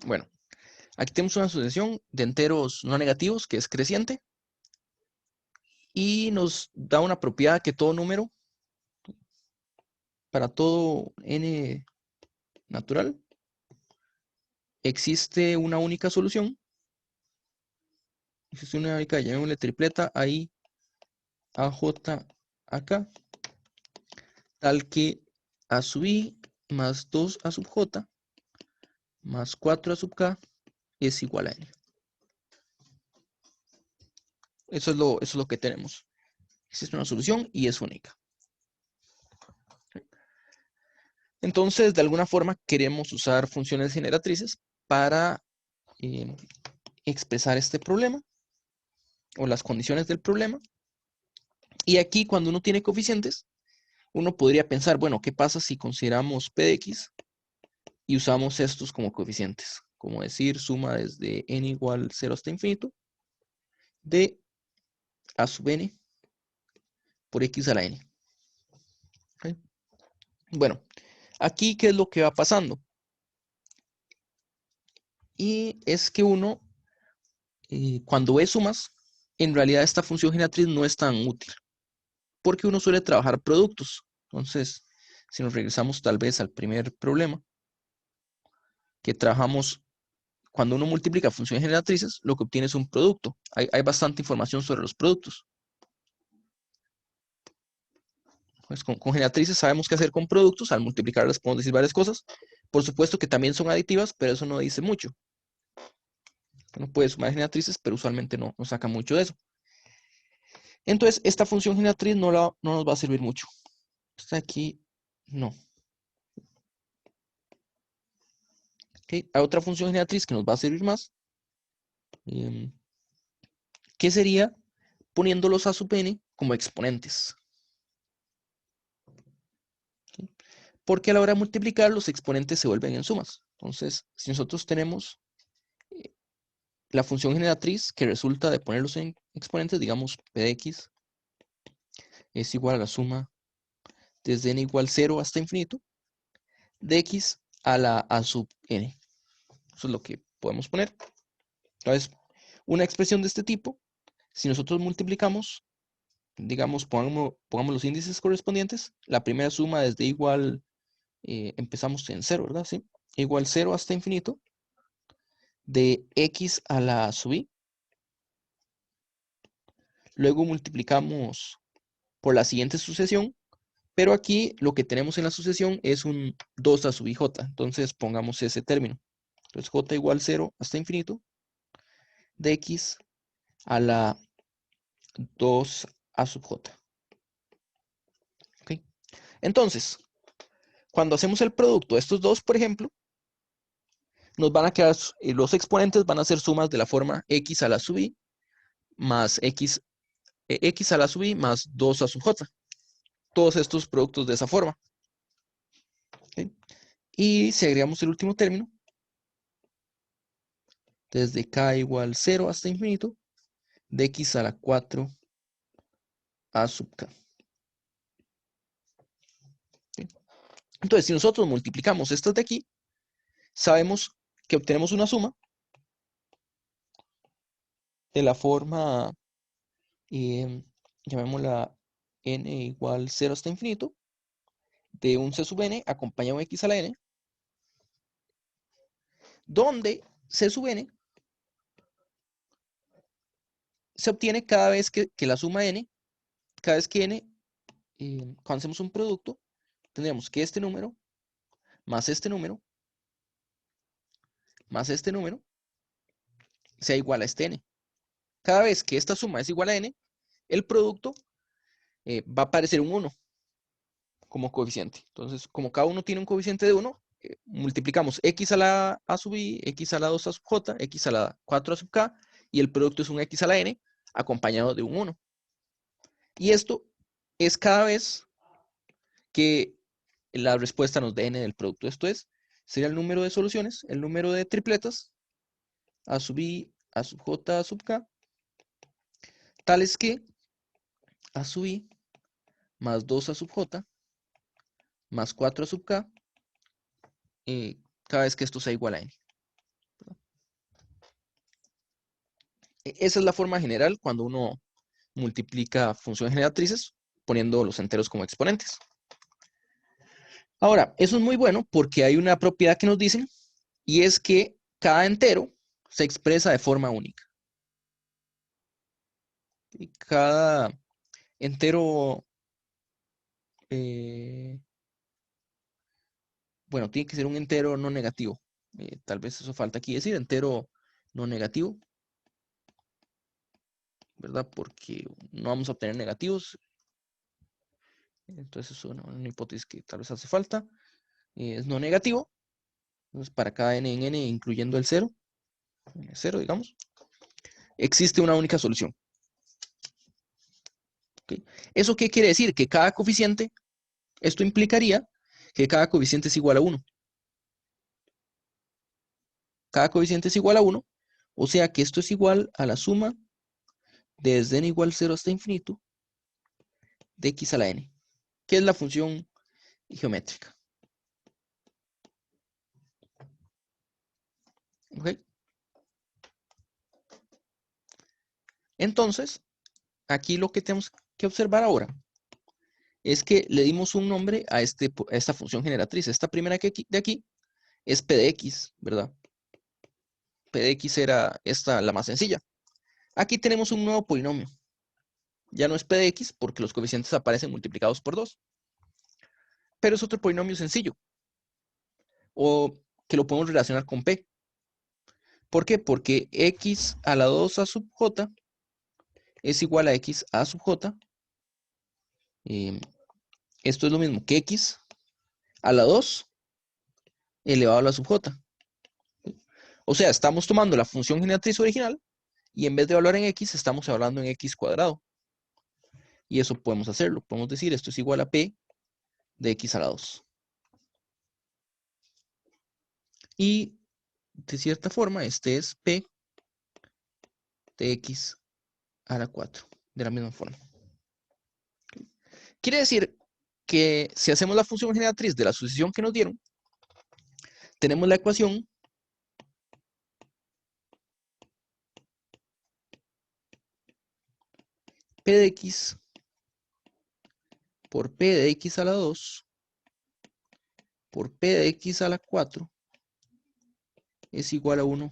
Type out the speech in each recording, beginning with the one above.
Bueno, aquí tenemos una sucesión de enteros no negativos que es creciente y nos da una propiedad que todo número, para todo n natural, existe una única solución. Existe una única, llamémosle tripleta, ahí AJ acá, tal que A sub I más 2 A sub J más 4 A sub K es igual a N. Eso es lo que tenemos. Existe una solución y es única. Entonces, de alguna forma, queremos usar funciones generatrices para expresar este problema o las condiciones del problema. Y aquí, cuando uno tiene coeficientes, uno podría pensar, bueno, ¿qué pasa si consideramos P de X y usamos estos como coeficientes? Como decir, suma desde n igual 0 hasta infinito de A sub n por X a la n. ¿Okay? Bueno, aquí, ¿qué es lo que va pasando? Y es que uno, cuando ve sumas, en realidad esta función generatriz no es tan útil, porque uno suele trabajar productos. Entonces, si nos regresamos tal vez al primer problema, que trabajamos, cuando uno multiplica funciones generatrices, lo que obtiene es un producto. Hay bastante información sobre los productos. Pues con generatrices sabemos qué hacer con productos. Al multiplicarlas podemos decir varias cosas. Por supuesto que también son aditivas, pero eso no dice mucho. Uno puede sumar generatrices, pero usualmente no saca mucho de eso. Entonces, esta función generatriz no nos va a servir mucho. Esta aquí, no. ¿Okay? Hay otra función generatriz que nos va a servir más. ¿Qué sería? Poniéndolos a sub n como exponentes. ¿Okay? Porque a la hora de multiplicar, los exponentes se vuelven en sumas. Entonces, si nosotros tenemos la función generatriz que resulta de ponerlos en exponentes, digamos, p de x es igual a la suma desde n igual 0 hasta infinito de x a la a sub n. Eso es lo que podemos poner. Entonces, una expresión de este tipo, si nosotros multiplicamos, digamos, pongamos los índices correspondientes, la primera suma desde igual, empezamos en 0, ¿verdad? ¿Sí? Igual 0 hasta infinito de x a la sub i. Luego multiplicamos por la siguiente sucesión, pero aquí lo que tenemos en la sucesión es un 2 a sub ij. Entonces pongamos ese término. Entonces j igual 0 hasta infinito de x a la 2 a sub j. ¿Okay? Entonces, cuando hacemos el producto de estos dos, por ejemplo, nos van a quedar, los exponentes van a ser sumas de la forma x a la sub i más x a la sub i más 2 a sub j. Todos estos productos de esa forma. ¿Okay? Y si agregamos el último término, desde k igual 0 hasta infinito, de x a la 4 a sub k. ¿Okay? Entonces, si nosotros multiplicamos estas de aquí, sabemos que obtenemos una suma de la forma, llamémosla n igual 0 hasta infinito, de un c sub n acompañado de x a la n, donde c sub n se obtiene cada vez que la suma n, cada vez que n, cuando hacemos un producto, tendremos que este número, más este número, más este número, sea igual a este n. Cada vez que esta suma es igual a n, el producto va a aparecer un 1 como coeficiente. Entonces, como cada uno tiene un coeficiente de 1, multiplicamos x a la a sub i, x a la 2 a sub j, x a la 4 a sub k, y el producto es un x a la n acompañado de un 1. Y esto es cada vez que la respuesta nos dé n del producto. Esto es, sería el número de soluciones, el número de tripletas, a sub i, a sub j, a sub k, tales que a sub i más 2 a sub j más 4 a sub k, cada vez que esto sea igual a n. Esa es la forma general cuando uno multiplica funciones generatrices poniendo los enteros como exponentes. Ahora, eso es muy bueno porque hay una propiedad que nos dicen y es que cada entero se expresa de forma única. Y cada entero, bueno, tiene que ser un entero no negativo. Tal vez eso falta aquí decir, entero no negativo, ¿verdad? Porque no vamos a obtener negativos. Entonces es una hipótesis que tal vez hace falta. Es no negativo. Entonces para cada n en n, incluyendo el 0, n0, digamos, existe una única solución. ¿Okay? ¿Eso qué quiere decir? Que cada coeficiente, esto implicaría que cada coeficiente es igual a 1. Cada coeficiente es igual a 1, o sea que esto es igual a la suma desde n igual 0 hasta infinito de x a la n, que es la función geométrica. ¿Okay? Entonces, aquí lo que tenemos que observar ahora es que le dimos un nombre a esta función generatriz. Esta primera de aquí es p de x, ¿verdad? P de x era esta la más sencilla. Aquí tenemos un nuevo polinomio. Ya no es p de x porque los coeficientes aparecen multiplicados por 2. Pero es otro polinomio sencillo. O que lo podemos relacionar con p. ¿Por qué? Porque x a la 2 a sub j es igual a x a sub j. Esto es lo mismo que x a la 2 elevado a la sub j. O sea, estamos tomando la función generatriz original y en vez de evaluar en x, estamos hablando en x cuadrado. Y eso podemos hacerlo. Podemos decir esto es igual a p de x a la 2. Y de cierta forma, este es p de x a la 4. De la misma forma. Quiere decir que si hacemos la función generatriz de la sucesión que nos dieron, tenemos la ecuación p de x por p de x a la 2 por p de x a la 4 es igual a 1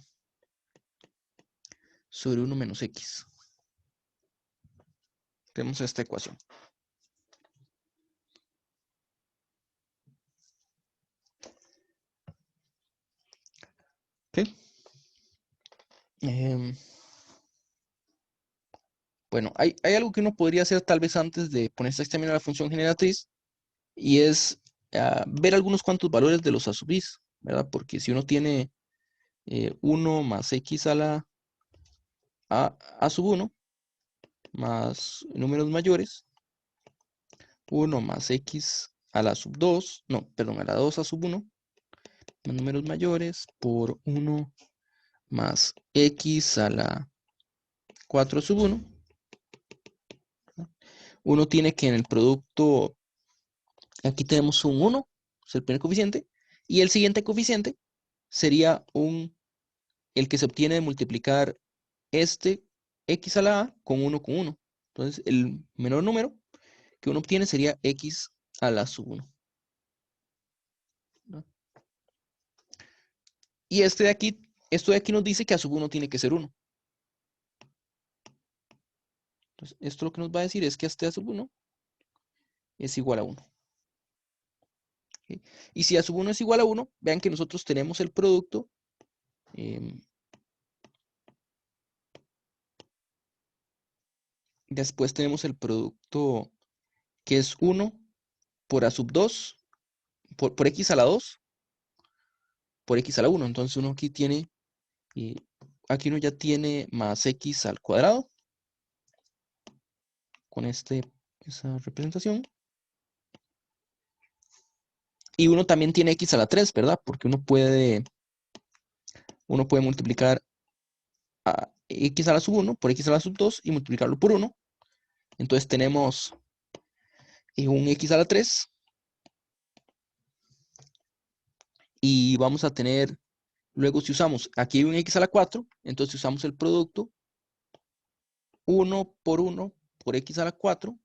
sobre 1 menos x. Tenemos esta ecuación. ¿Okay? Bueno, hay algo que uno podría hacer tal vez antes de ponerse a examinar la función generatriz y es ver algunos cuantos valores de los a sub is, ¿verdad? Porque si uno tiene 1 más x a la a sub 1 más números mayores, 1 más x a la sub 2, no, perdón, a la 2 a sub 1, más números mayores, por 1 más x a la 4 sub 1, uno tiene que en el producto, aquí tenemos un 1, es el primer coeficiente, y el siguiente coeficiente sería el que se obtiene de multiplicar este x a la a con 1 con 1. Entonces, el menor número que uno obtiene sería x a la sub 1. ¿No? Y esto de aquí nos dice que a sub 1 tiene que ser 1. Entonces, esto lo que nos va a decir es que este a sub 1 es igual a 1. ¿Okay? Y si a sub 1 es igual a 1, vean que nosotros tenemos el producto. Después tenemos el producto que es 1 por a sub 2, por x a la 2, por x a la 1. Entonces uno aquí tiene, aquí uno ya tiene más x al cuadrado con esa representación. Y uno también tiene x a la 3, ¿verdad? Porque uno puede multiplicar a x a la sub 1 por x a la sub 2 y multiplicarlo por 1. Entonces tenemos un x a la 3 y vamos a tener, luego si usamos, aquí hay un x a la 4, entonces usamos el producto 1 por x a la 4,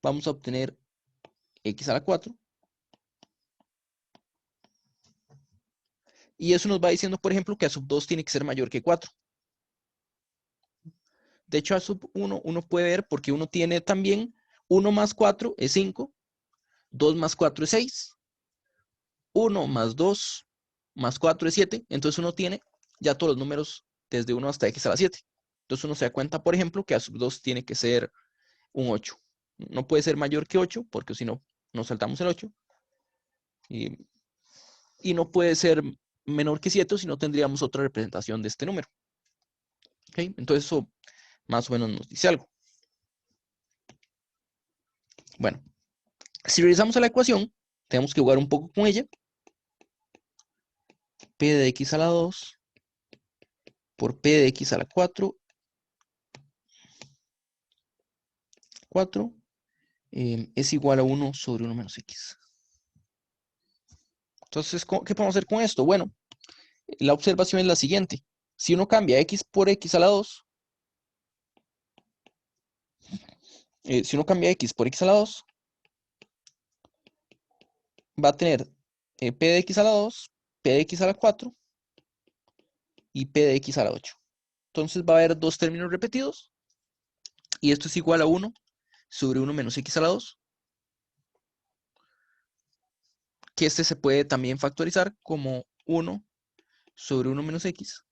vamos a obtener x a la 4. Y eso nos va diciendo, por ejemplo, que a sub 2 tiene que ser mayor que 4. De hecho, a sub 1 uno puede ver porque uno tiene también 1 más 4 es 5, 2 más 4 es 6, 1 más 2 más 4 es 7. Entonces uno tiene ya todos los números desde 1 hasta x a la 7. Entonces uno se da cuenta, por ejemplo, que a sub 2 tiene que ser un 8. No puede ser mayor que 8 porque si no, nos saltamos el 8. Y no puede ser menor que 7, si no tendríamos otra representación de este número. ¿Okay? Entonces eso más o menos nos dice algo. Bueno, si regresamos a la ecuación, tenemos que jugar un poco con ella. P de x a la 2 por P de x a la 4, es igual a 1 sobre 1 menos x. Entonces, ¿qué podemos hacer con esto? Bueno, la observación es la siguiente. Si uno cambia x por x a la 2, si uno cambia x por x a la 2, va a tener P de x a la 2, P de x a la 4 y P de x a la 8. Entonces va a haber dos términos repetidos y esto es igual a 1 sobre 1 menos x a la 2, que este se puede también factorizar como 1 sobre 1 menos x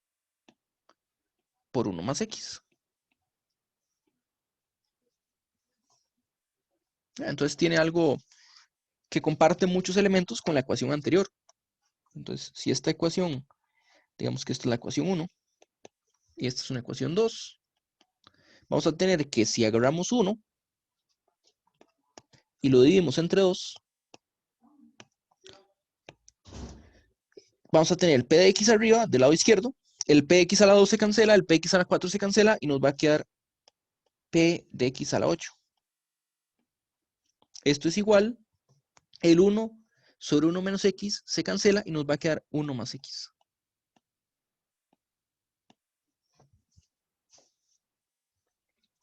por 1 más x. Entonces tiene algo que comparte muchos elementos con la ecuación anterior. Entonces, si esta ecuación, digamos que esta es la ecuación 1 y esta es una ecuación 2, vamos a tener que si agarramos 1 y lo dividimos entre 2, vamos a tener el p de x arriba del lado izquierdo, el p de x a la 2 se cancela, el p de x a la 4 se cancela y nos va a quedar p de x a la 8. Esto es igual, el 1 sobre 1 menos x se cancela y nos va a quedar 1 más x.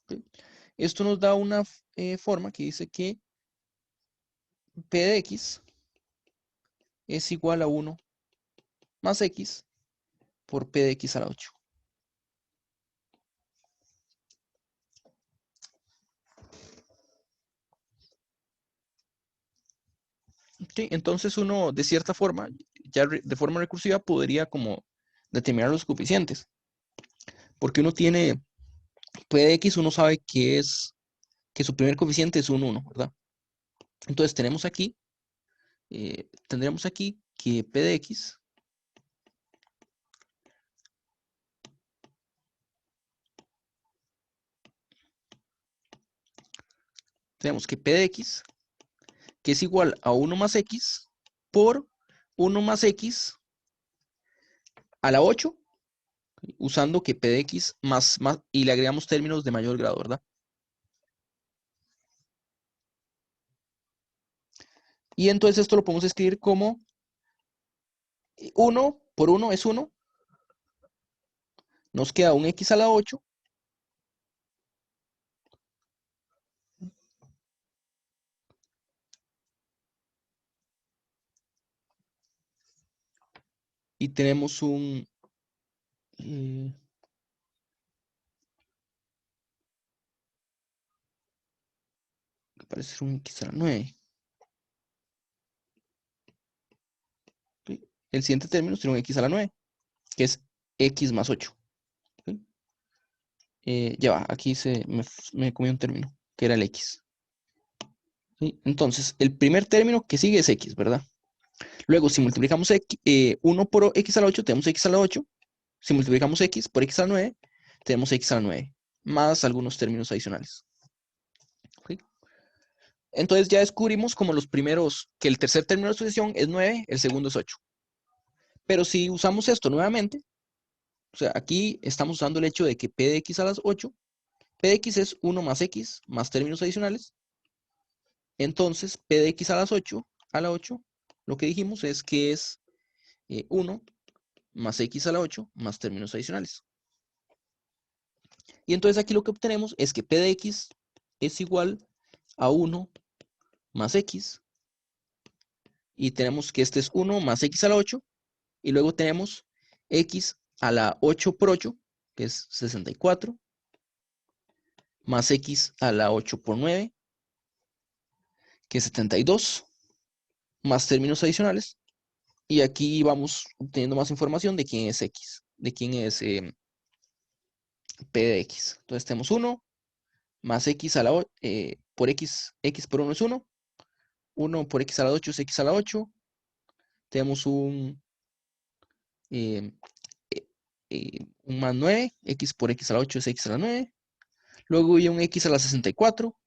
¿Okay? Esto nos da una forma que dice que p de x es igual a 1 más x por p de x a la 8. ¿Sí? Entonces uno, de cierta forma, ya de forma recursiva, podría como determinar los coeficientes. Porque uno tiene p de x, uno sabe que su primer coeficiente es un 1, ¿verdad? Entonces tendremos aquí que p de x tenemos que p de x, que es igual a 1 más x por 1 más x a la 8, usando que p de x más, y le agregamos términos de mayor grado, ¿verdad? Y entonces esto lo podemos escribir como 1 por 1 es 1, nos queda un x a la 8, y tenemos un que parece ser un x a la 9. ¿Okay? El siguiente término tiene un x a la 9, que es x más 8. ¿Okay? Ya va, aquí me comí un término, que era el x. ¿Okay? Entonces, el primer término que sigue es x, ¿verdad? Luego, si multiplicamos 1 por x a la 8, tenemos x a la 8. Si multiplicamos x por x a la 9, tenemos x a la 9, más algunos términos adicionales. ¿Okay? Entonces ya descubrimos como los primeros, que el tercer término de sucesión es 9, el segundo es 8. Pero si usamos esto nuevamente, o sea, aquí estamos usando el hecho de que p de x a las 8, p de x es 1 más x más términos adicionales. Entonces, p de x a las 8, lo que dijimos es que es 1 más x a la 8 más términos adicionales. Y entonces aquí lo que obtenemos es que P de X es igual a 1 más X. Y tenemos que este es 1 más X a la 8. Y luego tenemos X a la 8 por 8, que es 64. Más X a la 8 por 9, que es 72. Más términos adicionales. Y aquí vamos obteniendo más información de quién es X. De quién es P de X. Entonces tenemos 1 más X a la 8 por X. X por 1 es 1. 1 por X a la 8 es X a la 8. Tenemos eh, un más 9. X por X a la 8 es X a la 9. Luego viene un X a la 64.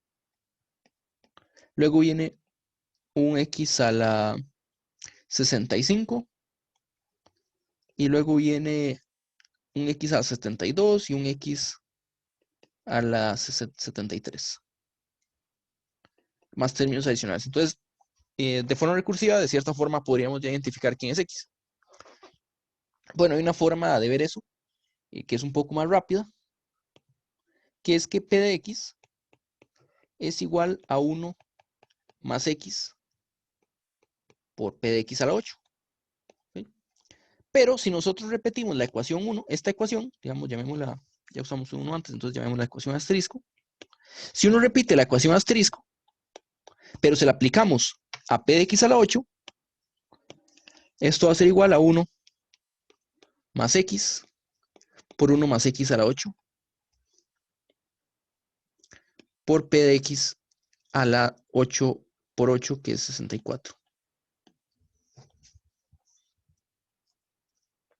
Luego viene un X a la 65. Y luego viene un X a la 72 y un X a la 73. Más términos adicionales. Entonces, de forma recursiva, de cierta forma, podríamos ya identificar quién es X. Bueno, hay una forma de ver eso, que es un poco más rápida, que es que P de X es igual a 1 más X por P de X a la 8. ¿Sí? Pero si nosotros repetimos la ecuación 1, esta ecuación, digamos, llamémosla, ya usamos un 1 antes, entonces llamémosla la ecuación asterisco. Si uno repite la ecuación asterisco, pero se la aplicamos a P de X a la 8, esto va a ser igual a 1 más X por 1 más X a la 8 por P de X a la 8 por 8, que es 64.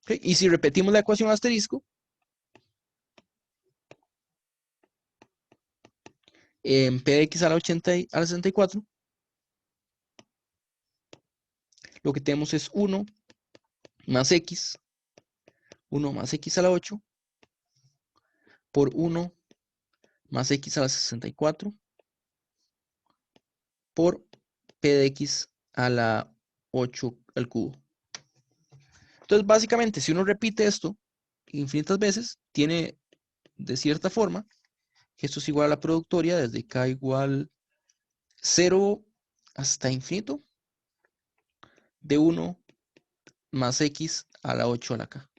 ¿Okay? Y si repetimos la ecuación asterisco, en P de X a la 80 a la 64, lo que tenemos es 1 más X, 1 más X a la 8 por 1 más X a la 64 por P de X a la 8 al cubo. Entonces, básicamente, si uno repite esto infinitas veces, tiene de cierta forma que esto es igual a la productoria desde K igual 0 hasta infinito de 1 más X a la 8 a la K.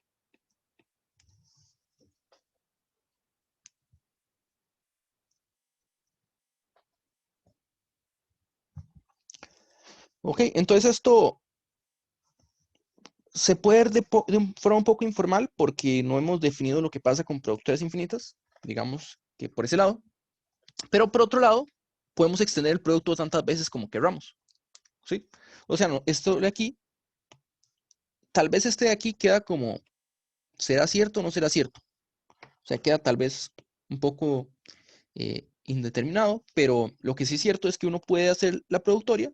Ok, entonces esto se puede ver de forma un poco informal porque no hemos definido lo que pasa con productoras infinitas, digamos que por ese lado, pero por otro lado, podemos extender el producto tantas veces como queramos, ¿sí? O sea, no, esto de aquí, tal vez este de aquí queda como, ¿será cierto o no será cierto? O sea, queda tal vez un poco indeterminado, pero lo que sí es cierto es que uno puede hacer la productoria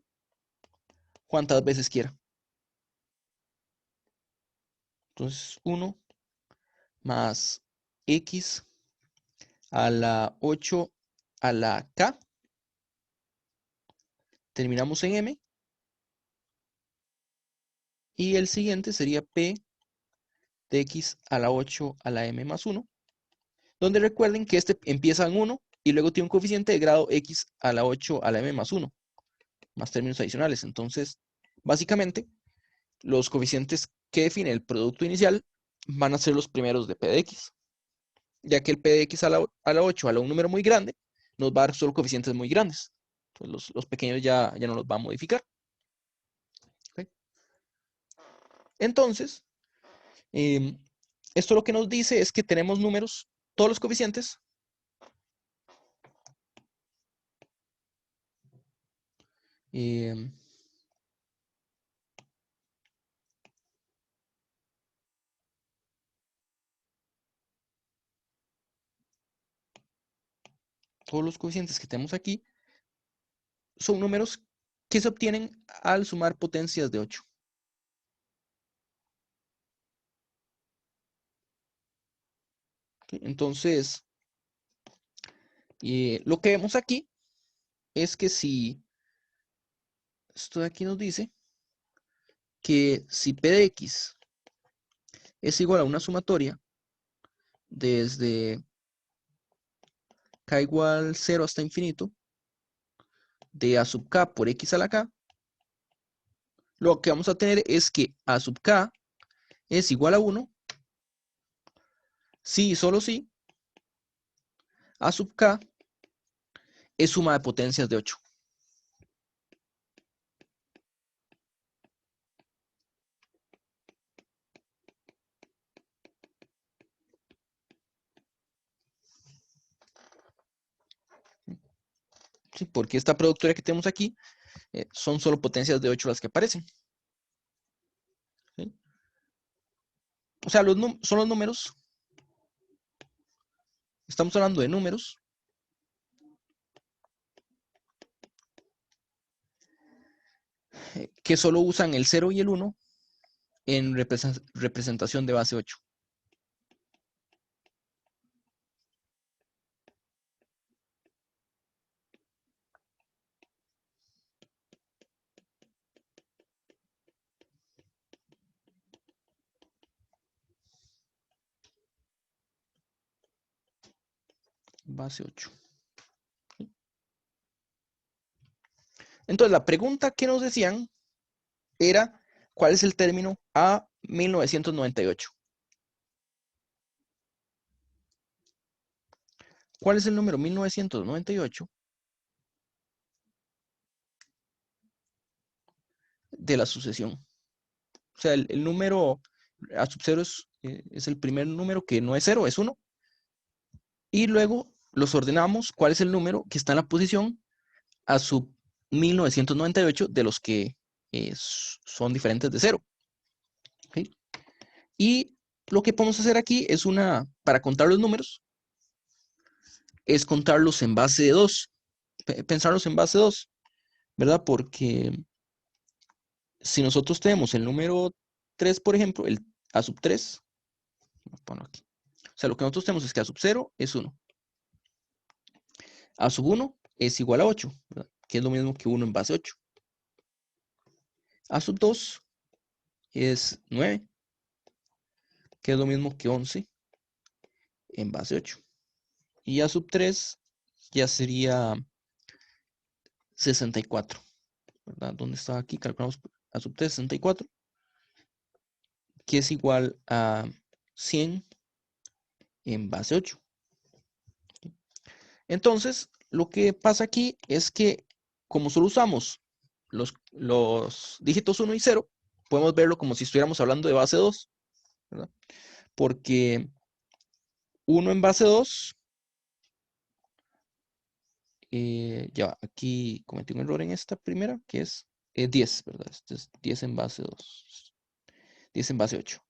cuantas veces quiera. Entonces, 1 más X a la 8 a la K, terminamos en M, y el siguiente sería P de X a la 8 a la M más 1, donde recuerden que este empieza en 1 y luego tiene un coeficiente de grado X a la 8 a la M más 1, más términos adicionales. Entonces, básicamente, los coeficientes que define el producto inicial van a ser los primeros de P de X, ya que el P de X a la 8 a un número muy grande nos va a dar solo coeficientes muy grandes. Entonces, los pequeños ya no los va a modificar. ¿Okay? Entonces, esto lo que nos dice es que tenemos números, todos los coeficientes, todos los coeficientes que tenemos aquí son números que se obtienen al sumar potencias de 8. ¿Okay? Entonces, lo que vemos aquí es que si esto de aquí nos dice que si P de X es igual a una sumatoria desde k igual 0 hasta infinito de a sub k por x a la k, lo que vamos a tener es que a sub k es igual a 1 si y solo si a sub k es suma de potencias de 8. ¿Sí? Porque esta productora que tenemos aquí son solo potencias de 8 las que aparecen. ¿Sí? O sea, son los números. Estamos hablando de números que solo usan el 0 y el 1 en representación de base 8. Base 8. Entonces, la pregunta que nos decían era, ¿cuál es el término a 1998? ¿Cuál es el número 1998 de la sucesión? O sea, el número a sub 0 es el primer número que no es 0, es 1. Y luego los ordenamos, ¿cuál es el número que está en la posición a sub 1998 de los que son diferentes de 0? ¿Okay? Y lo que podemos hacer aquí es para contar los números, es contarlos en base de 2, pensarlos en base 2, ¿verdad? Porque si nosotros tenemos el número 3, por ejemplo, el a sub 3, pongo aquí. O sea, lo que nosotros tenemos es que a sub 0 es 1. A sub 1 es igual a 8, ¿verdad? Que es lo mismo que 1 en base 8. A sub 2 es 9, que es lo mismo que 11 en base 8. Y a sub 3 ya sería 64, ¿verdad? ¿Dónde está aquí? Calculamos a sub 3, 64, que es igual a 100 en base 8. Entonces, lo que pasa aquí es que como solo usamos los dígitos 1 y 0, podemos verlo como si estuviéramos hablando de base 2, ¿verdad? Porque 1 en base 2, ya aquí cometí un error en esta primera, que es 10, ¿verdad? Este es 10 en base 2, 10 en base 8.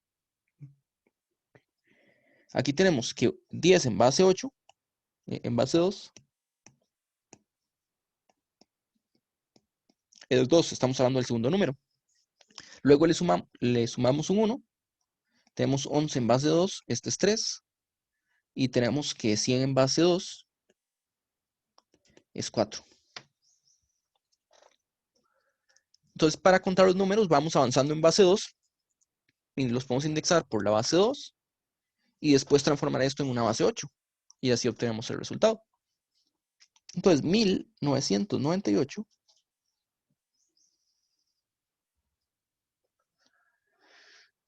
Aquí tenemos que 10 en base 8, en base 2, es 2, estamos hablando del segundo número. Luego le sumamos un 1, tenemos 11 en base 2, este es 3, y tenemos que 100 en base 2 es 4. Entonces, para contar los números, vamos avanzando en base 2 y los podemos indexar por la base 2 y después transformar esto en una base 8 y así obtenemos el resultado. Entonces, 1998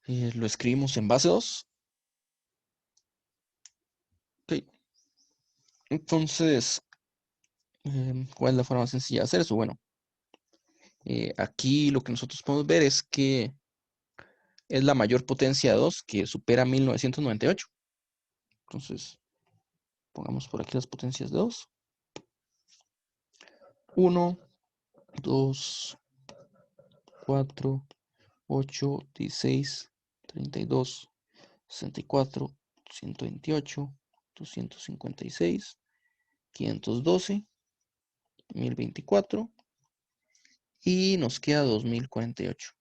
lo escribimos en base 2. Okay. Entonces, ¿cuál es la forma más sencilla de hacer eso? Bueno, aquí lo que nosotros podemos ver es que es la mayor potencia de 2 que supera 1998. Entonces, pongamos por aquí las potencias de 2. 1, 2, 4, 8, 16, 32, 64, 128, 256, 512, 1024 y nos queda 2048.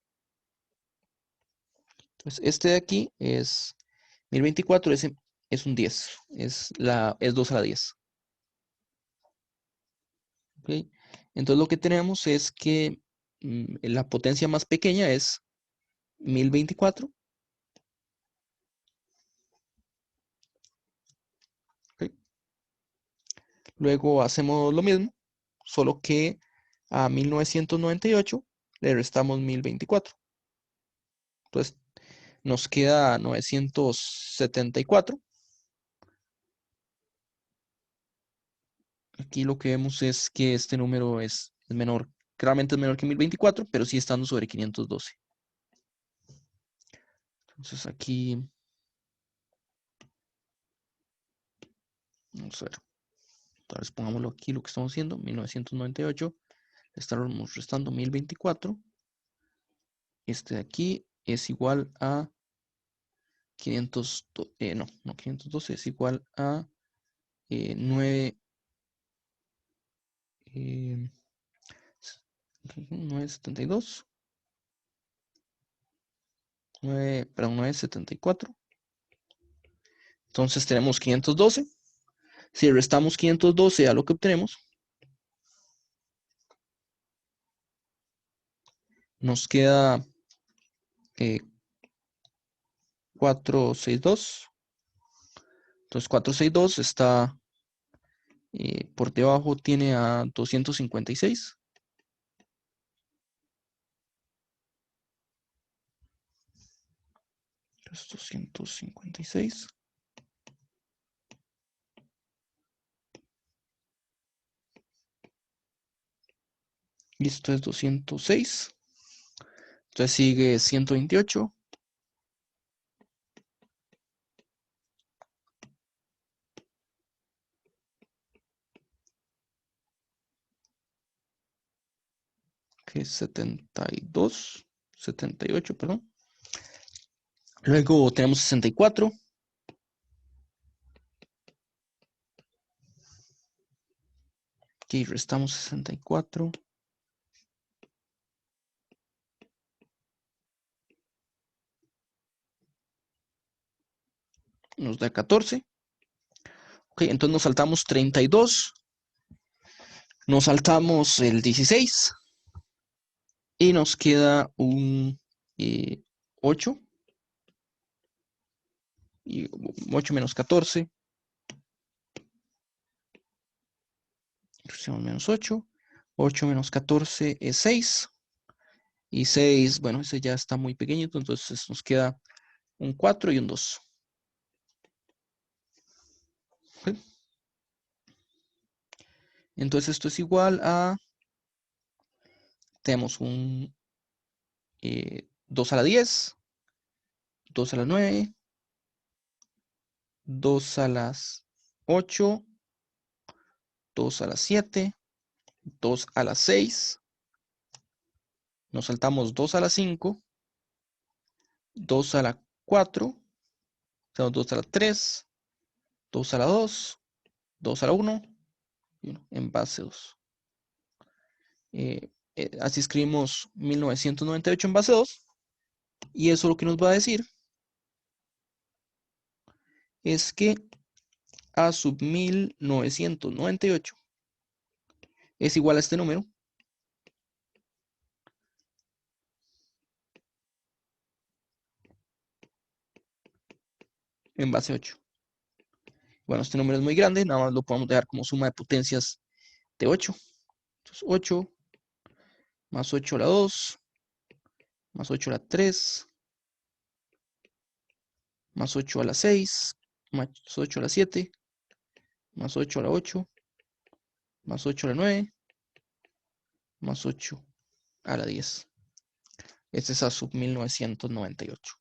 Entonces, este de aquí es 1024, es un 10, es 2 a la 10. ¿Okay? Entonces, lo que tenemos es que la potencia más pequeña es 1024. ¿Okay? Luego hacemos lo mismo, solo que a 1998 le restamos 1024. Entonces nos queda 974. Aquí lo que vemos es que este número es menor, claramente es menor que 1024, pero sí estando sobre 512. Entonces aquí, vamos a ver, tal vez pongámoslo aquí lo que estamos haciendo, 1998, le estamos restando 1024. Este de aquí es igual a 500, no 512, es igual a 9, 972, 974. Entonces tenemos 512. Si restamos 512 a lo que obtenemos, nos queda 462. Entonces 462 está por debajo, tiene a 256. Entonces 256. Y esto es 206. Entonces sigue 128. Que es 72. 78, perdón. Luego tenemos 64. Aquí restamos 64. Nos da 14. Ok, entonces nos saltamos 32. Nos saltamos el 16. Y nos queda un 8. Y 8 menos 14. Menos 8. 8 menos 14 es 6. Y 6, bueno, ese ya está muy pequeñito, entonces nos queda un 4 y un 2. ¿Okay? Entonces esto es igual a, tenemos un 2 a la 10, 2 a la 9, 2 a las 8, 2 a las 7, 2 a las 6, nos saltamos 2 a las 5, 2 a la 4, tenemos 2 a la 3, 2 a la 2, 2 a la 1, y 1 en base 2. Así escribimos 1998 en base 2. Y eso lo que nos va a decir es que A sub 1998 es igual a este número en base 8. Bueno, este número es muy grande, nada más lo podemos dejar como suma de potencias de 8. Entonces 8 más 8 a la 2, más 8 a la 3, más 8 a la 6, más 8 a la 7, más 8 a la 8, más 8 a la 9, más 8 a la 10. Este es A sub 1998.